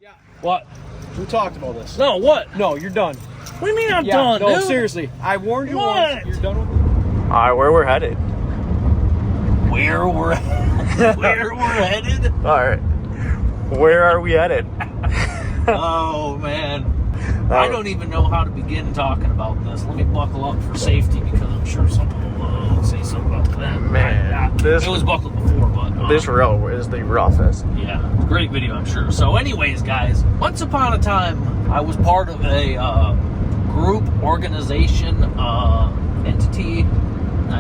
Yeah. What? We talked about this. No, what? No, you're done. What do you mean I'm Yeah, done, no, dude? seriously. I warned you What? once. You're done with it. All right, where we're headed. Where we're headed? All right. Where are we headed? Oh, man. I don't even know how to begin talking about this. Let me buckle up for safety because I'm sure someone will say something about that. Man, it was buckled before, but... This row is the roughest. Yeah, great video, I'm sure. So anyways, guys, once upon a time, I was part of a group, organization, entity.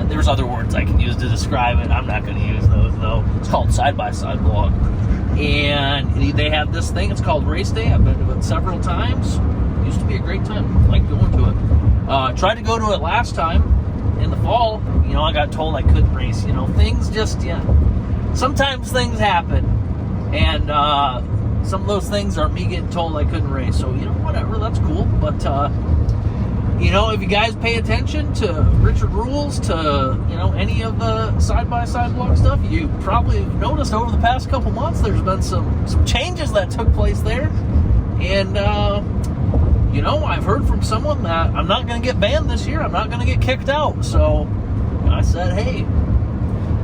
There's other words I can use to describe it. I'm not going to use those, though. It's called SXSBlog. And they have this thing. It's called Raceday. I've been to it several times. Used to be a great time. I like going to it. Tried to go to it last time in the fall. You know, I got told I couldn't race. You know, things just, sometimes things happen. And some of those things are me getting told I couldn't race. So, you know, whatever. That's cool. But, you know, if you guys pay attention to Richard Rules, to, you know, any of the side-by-side blog stuff, you probably have noticed over the past couple months there's been some changes that took place there. And, you know, I've heard from someone that I'm not going to get banned this year. I'm not going to get kicked out. So I said, hey,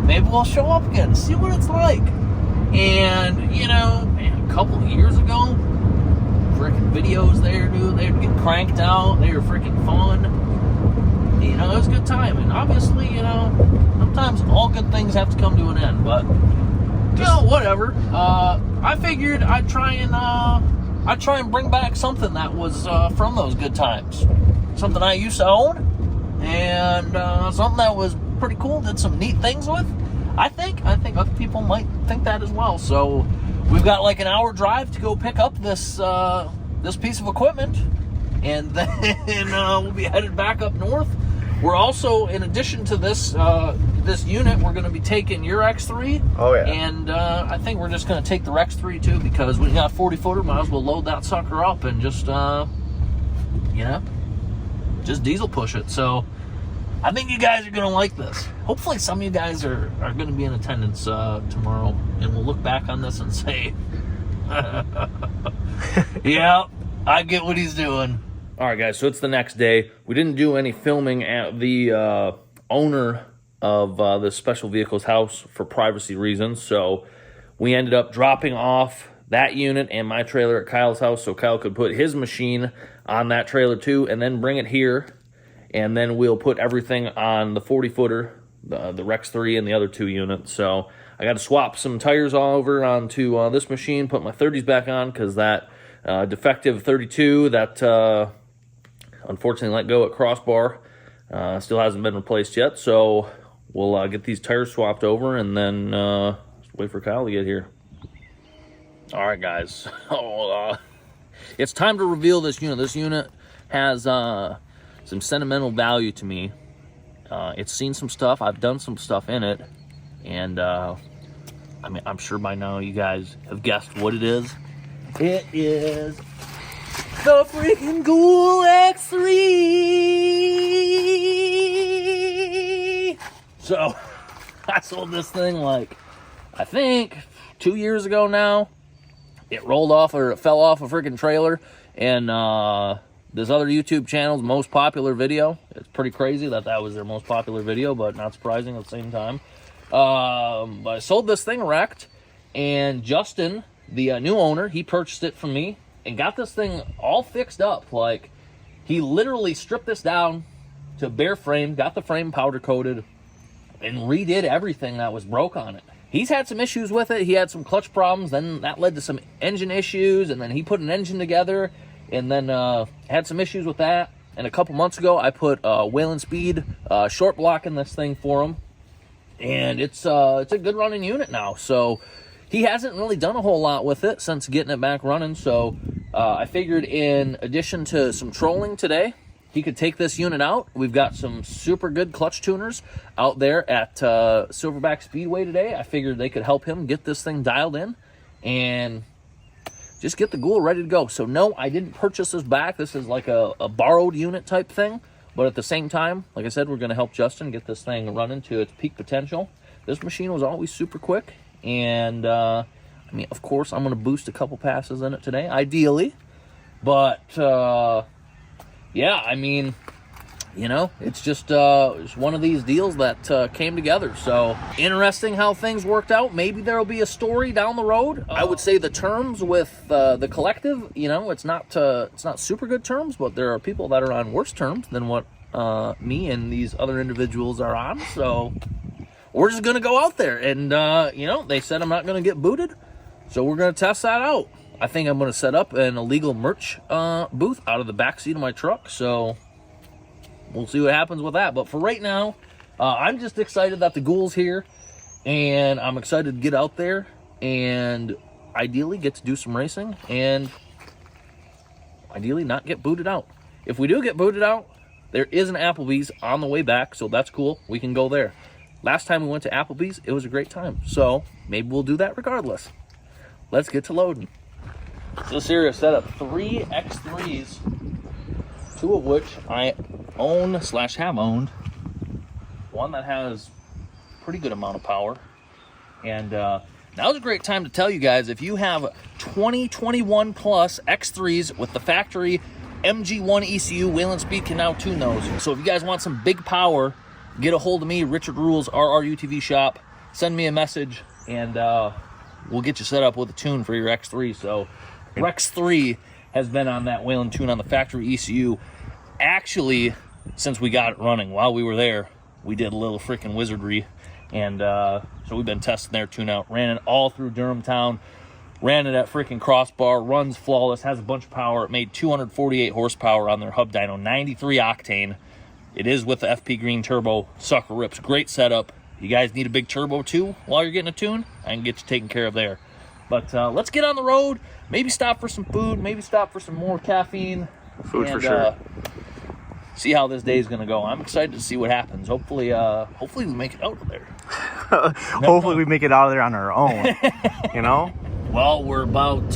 maybe we'll show up again, see what it's like. And, you know, man, a couple of years ago, freaking videos there, dude, they'd get cranked out. They were freaking fun. You know, it was a good time. And obviously, you know, sometimes all good things have to come to an end. But, you know, whatever. I figured I'd try and bring back something that was from those good times. Something I used to own. And something that was pretty cool. Did some neat things with. I think other people might think that as well. So we've got like an hour drive to go pick up this this piece of equipment, and then we'll be headed back up north. We're also, in addition to this this unit, we're going to be taking your X3. Oh yeah. And I think we're just going to take the X3 too, because we got a 40-footer. Might as well load that sucker up and just you know, just diesel push it. So I think you guys are going to like this. Hopefully some of you guys are going to be in attendance tomorrow, and we'll look back on this and say, yeah, I get what he's doing. All right, guys, so it's the next day. We didn't do any filming at the owner of the special vehicles house for privacy reasons, so we ended up dropping off that unit and my trailer at Kyle's house so Kyle could put his machine on that trailer too, and then bring it here. And then we'll put everything on the 40-footer, the Rex 3 and the other two units. So I got to swap some tires all over onto this machine, put my 30s back on, because that defective 32 that unfortunately let go at crossbar still hasn't been replaced yet. So we'll get these tires swapped over, and then wait for Kyle to get here. All right, guys. It's time to reveal this unit. This unit has some sentimental value to me. It's seen some stuff. I've done some stuff in it, and I mean, I'm sure by now you guys have guessed what it is. It is the freaking GHOUL X3. So I sold this thing like, I think 2 years ago now. It rolled off, or it fell off a freaking trailer, and this other YouTube channel's most popular video. It's pretty crazy that was their most popular video, but not surprising at the same time. But I sold this thing wrecked, and Justin, the new owner, he purchased it from me and got this thing all fixed up. Like, he literally stripped this down to bare frame, got the frame powder coated, and redid everything that was broke on it. He's had some issues with it. He had some clutch problems, then that led to some engine issues, and then he put an engine together, and then had some issues with that. And a couple months ago, I put Whalen Speed short block in this thing for him, and it's a good running unit now. So he hasn't really done a whole lot with it since getting it back running. So I figured, in addition to some trolling today, he could take this unit out. We've got some super good clutch tuners out there at Silverback Speedway today. I figured they could help him get this thing dialed in and just get the GHOUL ready to go. So no, I didn't purchase this back. This is like a borrowed unit type thing. But at the same time, like I said, we're going to help Justin get this thing running to its peak potential. This machine was always super quick, and I mean, of course, I'm going to boost a couple passes in it today, ideally. But, yeah, I mean, you know, it's just it's one of these deals that came together. So, interesting how things worked out. Maybe there'll be a story down the road. I would say the terms with the collective, you know, it's not super good terms, but there are people that are on worse terms than what me and these other individuals are on. So, we're just going to go out there. And, you know, they said I'm not going to get booted. So, we're going to test that out. I think I'm going to set up an illegal merch booth out of the back seat of my truck. So, we'll see what happens with that. But for right now, I'm just excited that the GHOUL's here. And I'm excited to get out there and ideally get to do some racing. And ideally not get booted out. If we do get booted out, there is an Applebee's on the way back. So that's cool. We can go there. Last time we went to Applebee's, it was a great time. So maybe we'll do that regardless. Let's get to loading. So serious setup. 3 X3s. 2 of which I own / have owned. One that has pretty good amount of power. And now's a great time to tell you guys, if you have 2021 plus X3s with the factory MG1 ECU, Whelen Speed can now tune those. So if you guys want some big power, get a hold of me, Richard Rules, rrutv shop. Send me a message, and we'll get you set up with a tune for your X3. So Rex 3 has been on that Whelen tune on the factory ECU. Actually, since we got it running, while we were there, we did a little freaking wizardry. And so we've been testing their tune out. Ran it all through Durham Town. Ran it at freaking crossbar. Runs flawless. Has a bunch of power. It made 248 horsepower on their hub dyno. 93 octane. It is with the FP Green turbo. Sucker rips. Great setup. You guys need a big turbo too while you're getting a tune? I can get you taken care of there. But let's get on the road. Maybe stop for some food. Maybe stop for some more caffeine. Food for sure. See how this day is going to go. I'm excited to see what happens. Hopefully we make it out of there. Hopefully we make it out of there on our own. You know? Well, we're about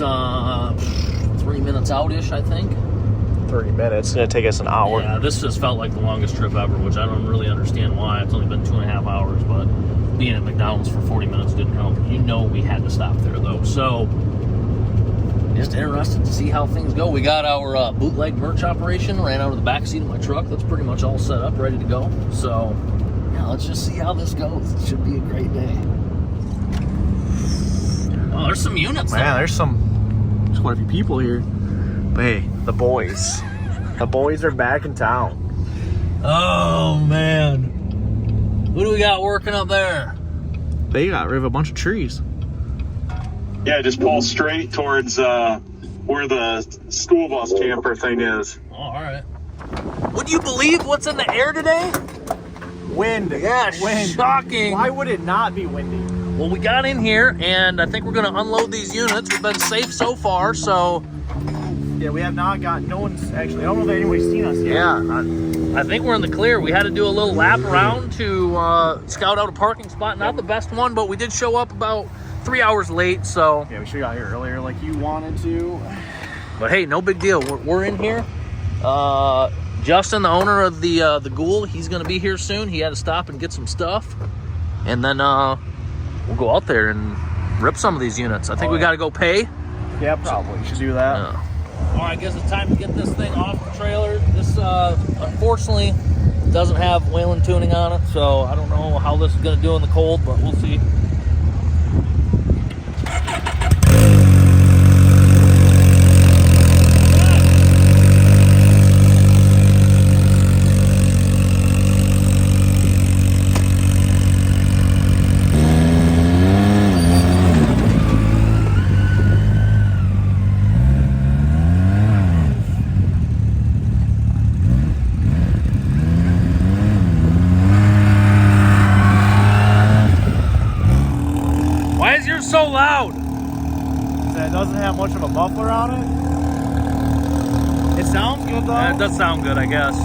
3 minutes out-ish, I think. 30 minutes. It's going to take us an hour. Yeah, this just felt like the longest trip ever, which I don't really understand why. It's only been 2.5 hours, but being at McDonald's for 40 minutes didn't help. You know we had to stop there, though. So, just interested to see how things go. We got our bootleg merch operation, ran out of the back seat of my truck. That's pretty much all set up, ready to go. So, yeah, let's just see how this goes. It should be a great day. Oh, there's some units there. Man, there's quite a few people here. But hey, the boys. The boys are back in town. Oh, man. Who do we got working up there? They got rid of a bunch of trees. Yeah, just pull straight towards where the school bus camper thing is. Oh, all right. Would you believe what's in the air today? Wind. Yeah, wind. Shocking. Why would it not be windy? Well, we got in here, and I think we're going to unload these units. We've been safe so far, so... Yeah, we have not got... No one's actually... I don't know if anybody's seen us yet. Yeah, I think we're in the clear. We had to do a little lap around to scout out a parking spot. Not the best one, but we did show up about 3 hours late, so... Yeah, we should have got here earlier like you wanted to. But hey, no big deal. We're in here. Justin, the owner of the GHOUL, he's going to be here soon. He had to stop and get some stuff. And then we'll go out there and rip some of these units. I think we got to go pay. Yeah, probably. You should do that. Yeah. All right, I guess it's time to get this thing off the trailer. This, unfortunately, doesn't have Whelen tuning on it, so I don't know how this is going to do in the cold, but we'll see. So loud. It doesn't have much of a muffler on it. It sounds good though. Yeah, it does sound good, I guess.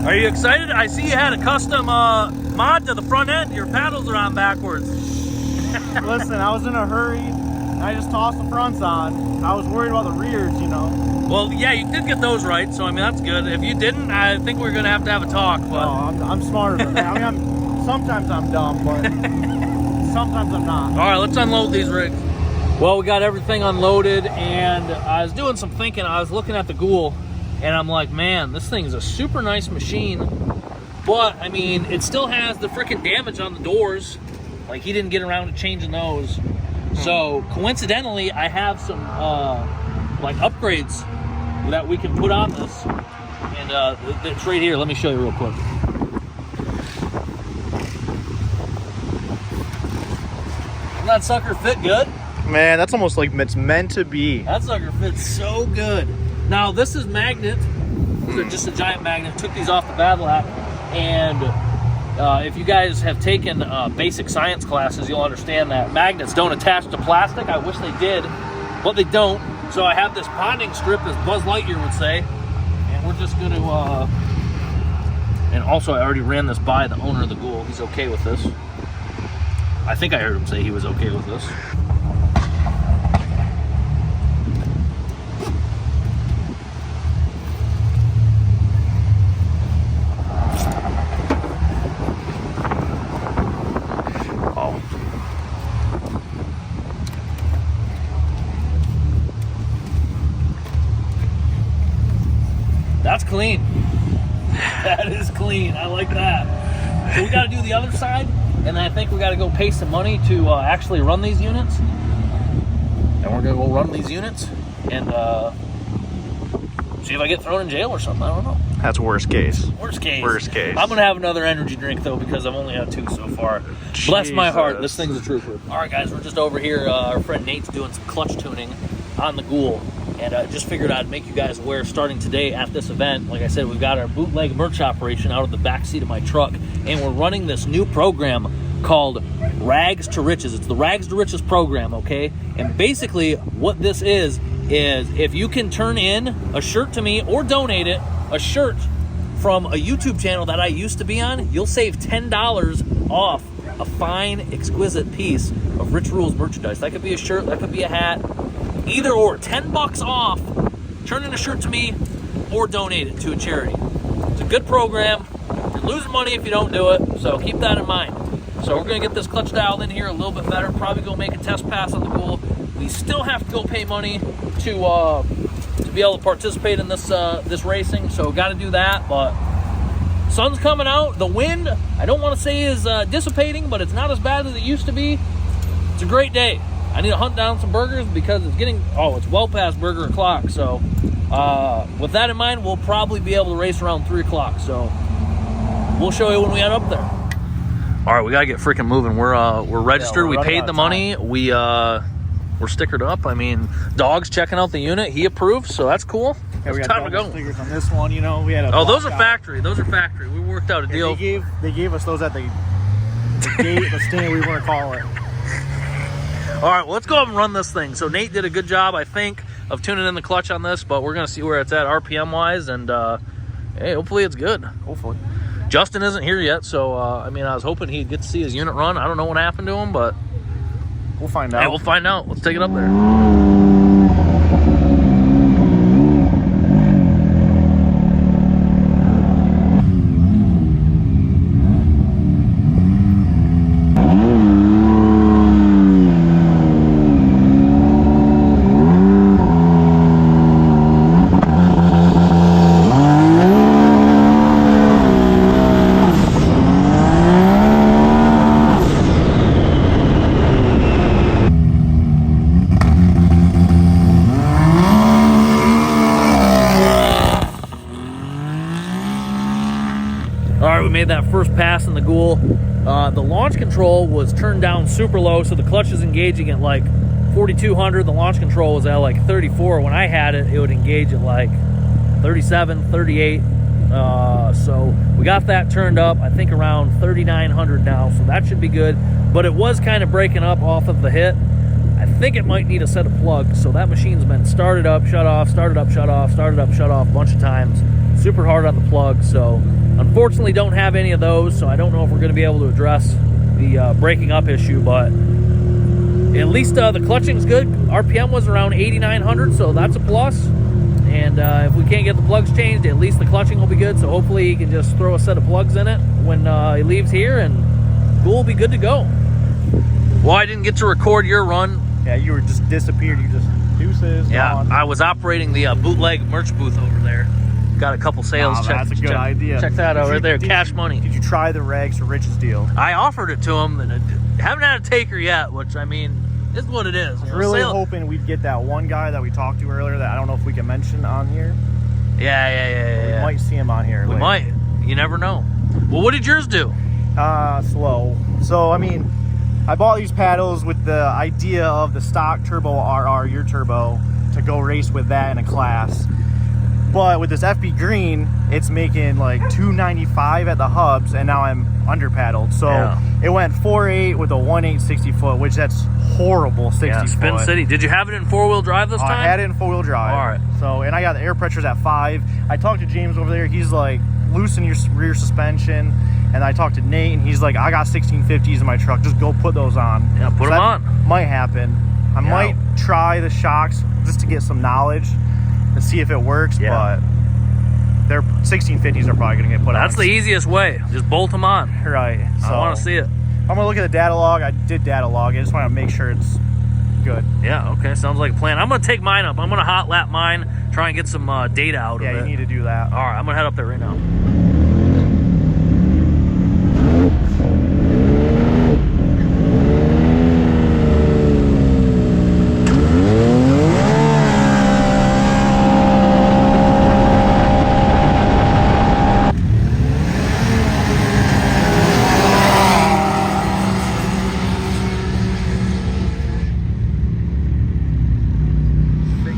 Are you excited? I see you had a custom mod to the front end. Your paddles are on backwards. Listen, I was in a hurry. I just tossed the fronts on. I was worried about the rears, you know. Well, yeah, you did get those right, so I mean that's good. If you didn't, I think we're gonna have to have a talk. But no, I'm smarter than that. I mean, sometimes I'm dumb, but sometimes I'm not. All right, let's unload these rigs. Well, we got everything unloaded, and I was doing some thinking. I was looking at the GHOUL, and I'm like, man, this thing is a super nice machine. But, I mean, it still has the freaking damage on the doors. Like, he didn't get around to changing those. So, coincidentally, I have some, like, upgrades that we can put on this. And it's right here. Let me show you real quick. Doesn't that sucker fit good? Man, that's almost like it's meant to be. That sucker fits so good. Now, this is magnet. This is just a giant magnet. Took these off the Bad Lap. And if you guys have taken basic science classes, you'll understand that magnets don't attach to plastic. I wish they did, but they don't. So I have this bonding strip, as Buzz Lightyear would say. And we're just going to... and also, I already ran this by the owner of the GHOUL. He's okay with this. I think I heard him say he was okay with this. That's clean. That is clean. I like that. So we got to do the other side, and I think we got to go pay some money to actually run these units. And we're going to go run these units and see if I get thrown in jail or something. I don't know. That's worst case. Worst case. Worst case. I'm going to have another energy drink, though, because I've only had 2 so far. Bless my heart. This thing's a trooper. All right, guys. We're just over here. Our friend Nate's doing some clutch tuning on the GHOUL. And I just figured I'd make you guys aware starting today at this event. Like I said, we've got our bootleg merch operation out of the back seat of my truck. And we're running this new program called Rags to Riches. It's the Rags to Riches program, okay? And basically what this is if you can turn in a shirt to me or donate it, a shirt from a YouTube channel that I used to be on, you'll save $10 off a fine, exquisite piece of Rich Rules merchandise. That could be a shirt, that could be a hat. Either or, $10 off, turn in a shirt to me, or donate it to a charity. It's a good program. You're losing money if you don't do it, so keep that in mind. So we're going to get this clutch dialed in here a little bit better, probably go make a test pass on the GHOUL. We still have to go pay money to be able to participate in this racing, so got to do that, but sun's coming out. The wind, I don't want to say is dissipating, but it's not as bad as it used to be. It's a great day. I need to hunt down some burgers because it's well past burger o'clock. So with that in mind, we'll probably be able to race around 3 o'clock. So we'll show you when we head up there. All right, we got to get freaking moving. We're registered. Yeah, we paid the money. We're stickered up. I mean, Dog's checking out the unit. He approved, so that's cool. Yeah, we it's got time to go. stickers on this one, you know. We had a those are factory. Those are factory. We worked out a deal. They gave us those at the gate, the stand, we want to call it. All right, well, let's go up and run this thing. So Nate did a good job, I think, of tuning in the clutch on this, but we're going to see where it's at RPM-wise, and hey, hopefully it's good. Hopefully. Justin isn't here yet, so, I mean, I was hoping he'd get to see his unit run. I don't know what happened to him, but we'll find out. Hey, we'll find out. Let's take it up there. Made that first pass in the GHOUL. The launch control was turned down super low, so the clutch is engaging at like 4,200. The launch control was at like 34. When I had it, it would engage at like 37, 38. So we got that turned up, I think around 3,900 now, so that should be good. But it was kind of breaking up off of the hit. I think it might need a set of plugs. So that machine's been started up, shut off, started up, shut off, started up, shut off a bunch of times. Super hard on the plugs. So unfortunately don't have any of those, so I don't know if we're going to be able to address the breaking up issue, but at least the clutching's good. RPM was around 8,900, so that's a plus. And if we can't get the plugs changed, at least the clutching will be good, so hopefully he can just throw a set of plugs in it when he leaves here, and GHOUL will be good to go. Well, I didn't get to record your run. Yeah, you were just disappeared. You just deuces. Yeah, gone. I was operating the bootleg merch booth over there. Got a couple sales. Wow, that's a good idea. Check that out right there. Cash money. Did you try the Rags for Riches deal? I offered it to him, and I haven't had a taker yet, which, I mean, is what it is. I was really hoping we'd get that one guy that we talked to earlier that I don't know if we can mention on here. Yeah. We might see him on here. We later. might. You never know. Well, what did yours do? Slow. So, I mean, I bought these paddles with the idea of the stock turbo RR, your turbo, to go race with that in a class. But with this FB Green, it's making like 295 at the hubs, and now I'm under paddled. So it went 4.8 with a 1.8 60 foot, which that's horrible 60 yeah, Spin foot. City. Did you have it in 4-wheel drive this time? I had it in 4-wheel drive. All right. So, and I got the air pressures at 5. I talked to James over there. He's like, loosen your rear suspension. And I talked to Nate, and he's like, I got 1650s in my truck. Just go put those on. Yeah, put them on. Might happen. I might try the shocks just to get some knowledge and see if it works, but their 1650s are probably going to get put on. That's the easiest way. Just bolt them on. Right. So I want to see it. I'm going to look at the data log. I did data log. I just want to make sure it's good. Yeah, okay. Sounds like a plan. I'm going to take mine up. I'm going to hot lap mine, try and get some data out of it. Yeah, you need to do that. All right, I'm going to head up there right now.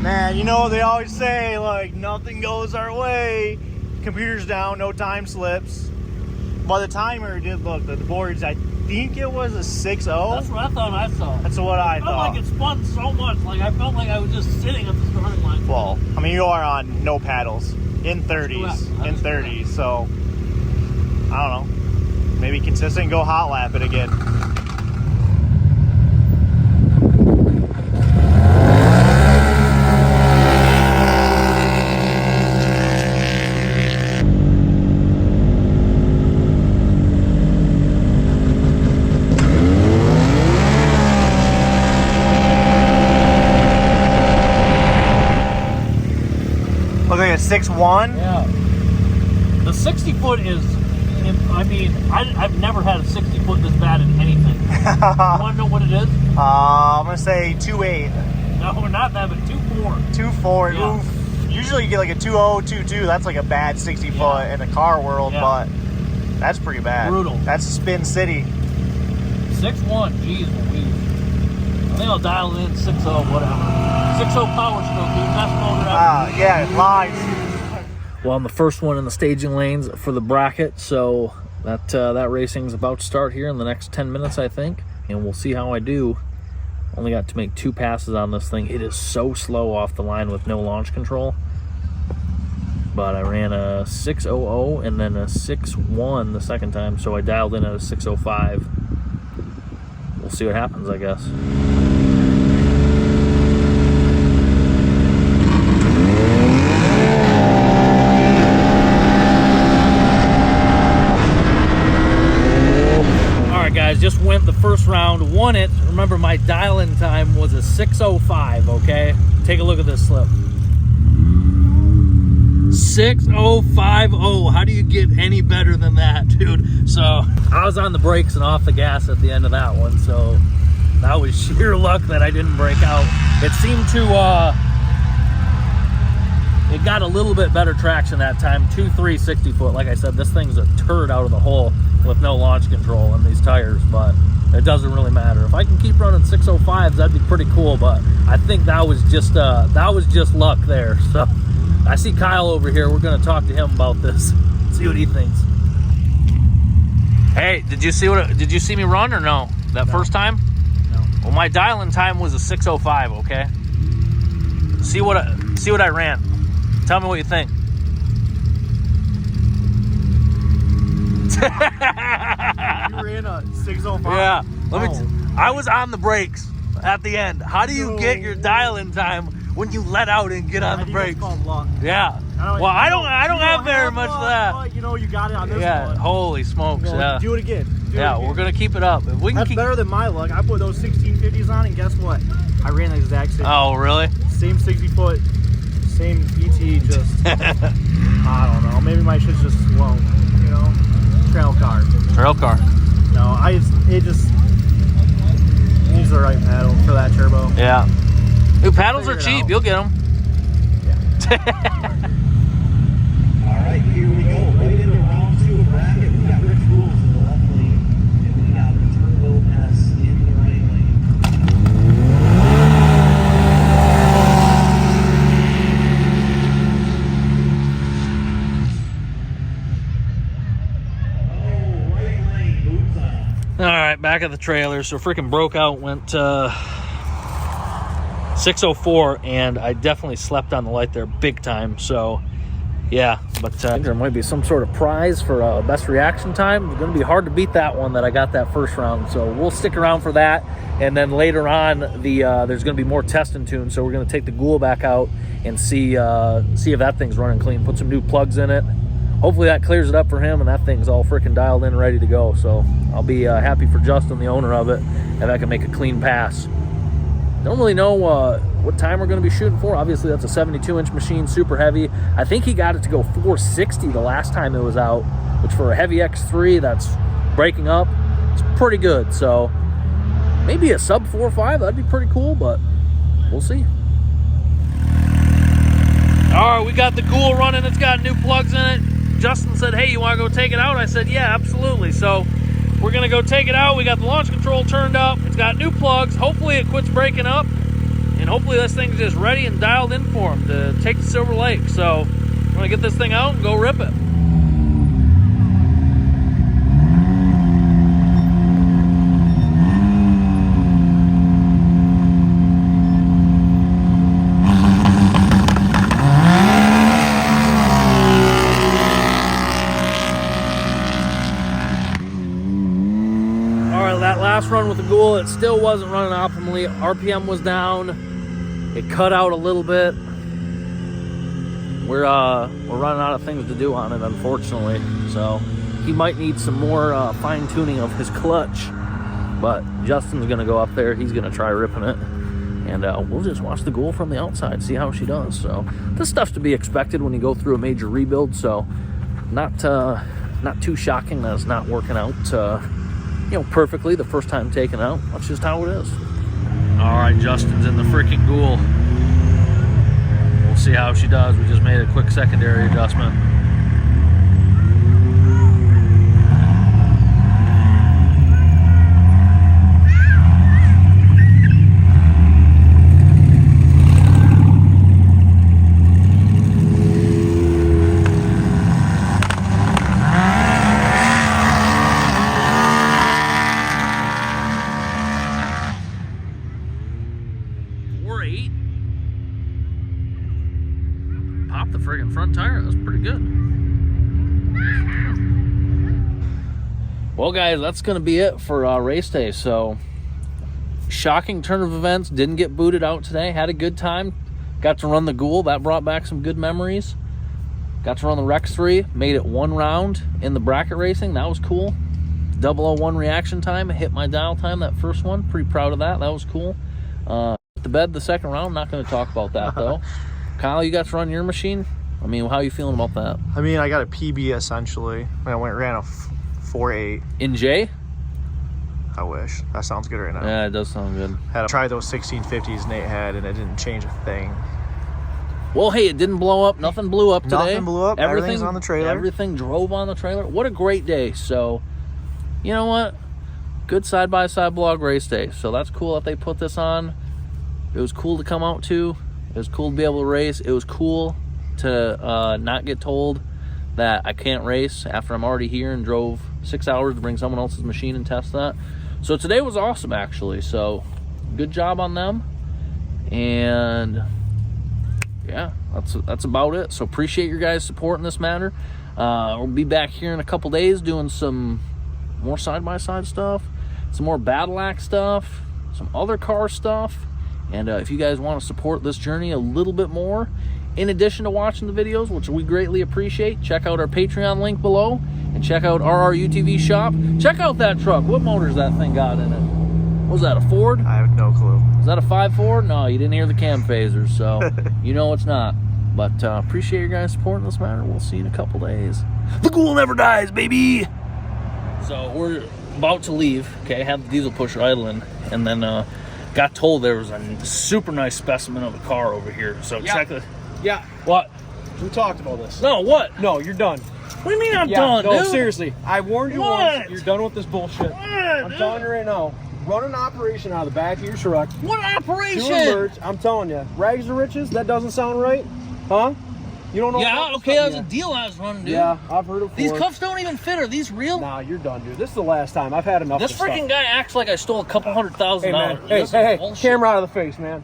Man, you know, they always say, like, nothing goes our way. Computer's down, no time slips. By the timer did look, the boards, I think it was a 6.0. That's what I thought I saw. That's what I felt thought. like it spun so much. Like, I felt like I was just sitting at the starting line. Well, I mean, you are on no paddles in 30s. In 30s, so I don't know. Maybe consistent, go hot lap it again. Look like a 6.1. Yeah. The 60 foot is, I mean, I've never had a 60 foot this bad in anything. You want to know what it is? I'm going to say 2.8. No, not that, but 2.4. 2.4. Yeah. Oof. Usually you get like a 2.0, 2.2. That's like a bad 60 foot in the car world, but that's pretty bad. Brutal. That's Spin City. 6.1, geez Louise. I think I'll dial in 6.0, whatever. 6.0 power stroke, dude. Best motor ever. Yeah, it lies. Well, I'm the first one in the staging lanes for the bracket, so that racing's about to start here in the next 10 minutes, I think, and we'll see how I do. Only got to make 2 passes on this thing. It is so slow off the line with no launch control. But I ran a 6.00 and then a 6.1 the second time, so I dialed in at a 6.05. We'll see what happens, I guess. Guys, just went the first round, won it. Remember, my dial-in time was a 6.05, okay? Take a look at this slip. 6.050. How do you get any better than that, dude? So, I was on the brakes and off the gas at the end of that one, so that was sheer luck that I didn't break out. It seemed to, it got a little bit better traction that time. 2.3 60 foot. Like I said, this thing's a turd out of the hole with no launch control in these tires, but it doesn't really matter. If I can keep running 6.05s, that'd be pretty cool, but I think that was just luck there. So I see Kyle over here. We're going to talk to him about this, see what he thinks. Hey, did you see me run or no? That first time? No. Well, my dial-in time was a 6.05, okay? See what I ran. Tell me what you think. You ran a 6.05? Yeah. I was on the brakes at the end. How do you get your dial-in time when you let out and get on the brakes? It's called luck. Yeah. Well, I don't have very much of that. But, you know, you got it on this one. Yeah. Holy smokes. Well, yeah. do it again. We're gonna keep it up. If we can That's better than my luck. I put those 1650s on, and guess what? I ran the exact same. Oh, really? Same 60-foot, same ET, just, I don't know. Maybe my shit's just slow, you know? Trail car. Trail car. No, it just needs the right paddle for that turbo. Yeah. New paddles are Figure it cheap. out. You'll get them. Yeah. All right, here we go. Right into round 2 of bracket. We got Rich Rules in the left lane, and we got Turbo S in the right lane. Oh, right lane moves on. All right, back at the trailer. So freaking broke out, went 604, and I definitely slept on the light there big time. So yeah, but there might be some sort of prize for best reaction time. It's going to be hard to beat that one that I got that first round. So we'll stick around for that. And then later on, there's going to be more testing tunes. So we're going to take the GHOUL back out and see if that thing's running clean. Put some new plugs in it. Hopefully that clears it up for him, and that thing's all freaking dialed in, ready to go. So I'll be happy for Justin, the owner of it, if I can make a clean pass. Don't really know what time we're going to be shooting for. Obviously, that's a 72-inch machine, super heavy. I think he got it to go 460 the last time it was out, which for a heavy X3 that's breaking up, it's pretty good. So maybe a sub 4.5, that'd be pretty cool, but we'll see. All right, we got the GHOUL running. It's got new plugs in it. Justin said, hey, you want to go take it out? I said, yeah, absolutely. So we're going to go take it out. We got the launch control turned up. It's got new plugs. Hopefully it quits breaking up. And hopefully this thing's just ready and dialed in for him to take the Silver Lake. So we're going to get this thing out and go rip it. Run with the GHOUL, it still wasn't running optimally. RPM was down. It cut out a little bit. We're running out of things to do on it, unfortunately. So he might need some more fine tuning of his clutch. But Justin's gonna go up there. He's gonna try ripping it, and we'll just watch the GHOUL from the outside, see how she does. So this stuff's to be expected when you go through a major rebuild. So not too shocking that it's not working out. Perfectly the first time taken out. That's just how it is. All right, Justin's in the freaking GHOUL. We'll see how she does. We just made a quick secondary adjustment. Popped the friggin' front tire. That was pretty good. Well, guys, that's going to be it for race day. So, shocking turn of events. Didn't get booted out today. Had a good time. Got to run the GHOUL. That brought back some good memories. Got to run the X3. Made it one round in the bracket racing. That was cool. 001 reaction time. Hit my dial time that first one. Pretty proud of that. That was cool. To bed the second round. Not going to talk about that, though. Kyle, you got to run your machine? I mean, how are you feeling about that? I mean, I got a PB essentially. I ran a 4.8. In J? I wish. That sounds good right now. Yeah, it does sound good. Had to try those 1650s Nate had, and it didn't change a thing. Well, hey, it didn't blow up. Nothing blew up today. Nothing blew up. Everything's on the trailer. Everything drove on the trailer. What a great day. So, you know what? Good side-by-side blog race day. So that's cool that they put this on. It was cool to come out to. It was cool to be able to race. It was cool to not get told that I can't race after I'm already here and drove 6 hours to bring someone else's machine and test that. So today was awesome, actually. So good job on them. And yeah, that's about it. So appreciate your guys' support in this matter. We'll be back here in a couple days doing some more side-by-side stuff, some more Battle Axe stuff, some other car stuff. And if you guys want to support this journey a little bit more, in addition to watching the videos, which we greatly appreciate, check out our Patreon link below and check out rrutv shop. Check out that truck. What motors that thing got in it? What was that, a Ford? I have no clue. Is that a 5.4? No, you didn't hear the cam phasers, so you know it's not. But appreciate your guys' support in this matter. We'll see you in a couple days. The ghoul never dies, baby! So we're about to leave, okay, had the diesel pusher idling, and then got told there was a super nice specimen of a car over here. So check it. Yeah. What? We talked about this. No, what? No, you're done. What do you mean I'm done, no, dude? seriously. I warned you What? once. You're done with this bullshit. What, I'm dude? telling you right now. Run an operation out of the back of your truck. What Do a operation? merge. I'm telling you. Rags to riches? That doesn't sound right? Huh? You don't know Yeah, about okay, that was stuff? a deal I was running, dude. Yeah, I've heard it before. These cuffs don't even fit. Are these real? Nah, you're done, dude. This is the last time. I've had enough This of this freaking stuff. guy acts like I stole a couple $100,000. Hey, man. Hey, This is hey, bullshit. camera out of the face, man.